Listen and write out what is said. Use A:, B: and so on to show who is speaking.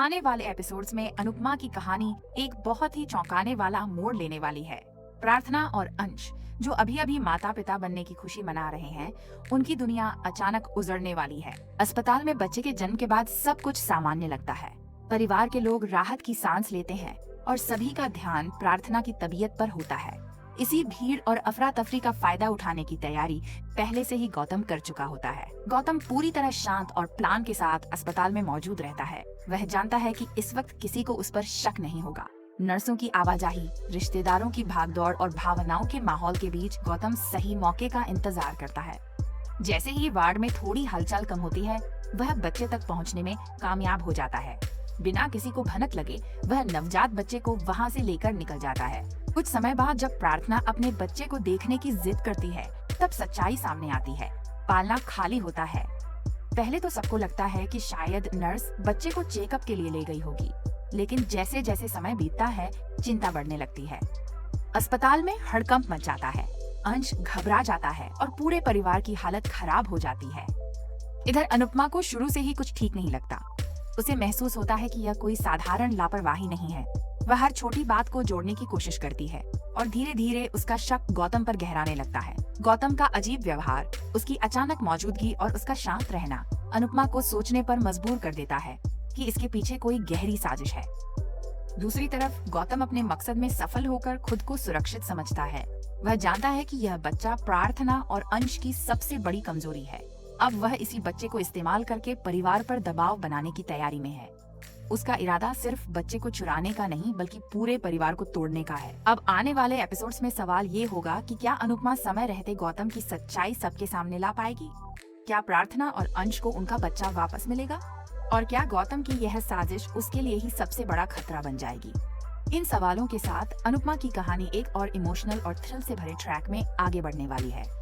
A: आने वाले एपिसोड्स में अनुपमा की कहानी एक बहुत ही चौंकाने वाला मोड़ लेने वाली है। प्रार्थना और अंश, जो अभी अभी माता पिता बनने की खुशी मना रहे हैं, उनकी दुनिया अचानक उजड़ने वाली है। अस्पताल में बच्चे के जन्म के बाद सब कुछ सामान्य लगता है। परिवार के लोग राहत की सांस लेते हैं और सभी का ध्यान प्रार्थना की तबीयत पर होता है। इसी भीड़ और अफरा तफरी का फायदा उठाने की तैयारी पहले से ही गौतम कर चुका होता है। गौतम पूरी तरह शांत और प्लान के साथ अस्पताल में मौजूद रहता है। वह जानता है कि इस वक्त किसी को उस पर शक नहीं होगा। नर्सों की आवाजाही, रिश्तेदारों की भागदौड़ और भावनाओं के माहौल के बीच गौतम सही मौके का इंतजार करता है। जैसे ही वार्ड में थोड़ी हलचल कम होती है, वह बच्चे तक पहुंचने में कामयाब हो जाता है। बिना किसी को भनक लगे वह नवजात बच्चे को वहां से लेकर निकल जाता है। कुछ समय बाद जब प्रार्थना अपने बच्चे को देखने की जिद करती है, तब सच्चाई सामने आती है। पालना खाली होता है। पहले तो सबको लगता है कि शायद नर्स बच्चे को चेकअप के लिए ले गई होगी, लेकिन जैसे जैसे समय बीतता है, चिंता बढ़ने लगती है। अस्पताल में हड़कंप मच जाता है। अंश घबरा जाता है और पूरे परिवार की हालत खराब हो जाती है। इधर अनुपमा को शुरू से ही कुछ ठीक नहीं लगता। उसे महसूस होता है कि यह कोई साधारण लापरवाही नहीं है। वह हर छोटी बात को जोड़ने की कोशिश करती है और धीरे धीरे उसका शक गौतम पर गहराने लगता है। गौतम का अजीब व्यवहार, उसकी अचानक मौजूदगी और उसका शांत रहना अनुपमा को सोचने पर मजबूर कर देता है कि इसके पीछे कोई गहरी साजिश है। दूसरी तरफ गौतम अपने मकसद में सफल होकर खुद को सुरक्षित समझता है। वह जानता है कि यह बच्चा प्रार्थना और अंश की सबसे बड़ी कमजोरी है। अब वह इसी बच्चे को इस्तेमाल करके परिवार पर दबाव बनाने की तैयारी में है। उसका इरादा सिर्फ बच्चे को चुराने का नहीं, बल्कि पूरे परिवार को तोड़ने का है। अब आने वाले एपिसोड्स में सवाल ये होगा कि क्या अनुपमा समय रहते गौतम की सच्चाई सबके सामने ला पाएगी? क्या प्रार्थना और अंश को उनका बच्चा वापस मिलेगा? और क्या गौतम की यह साजिश उसके लिए ही सबसे बड़ा खतरा बन जाएगी? इन सवालों के साथ अनुपमा की कहानी एक और इमोशनल और थ्रिल से भरे ट्रैक में आगे बढ़ने वाली है।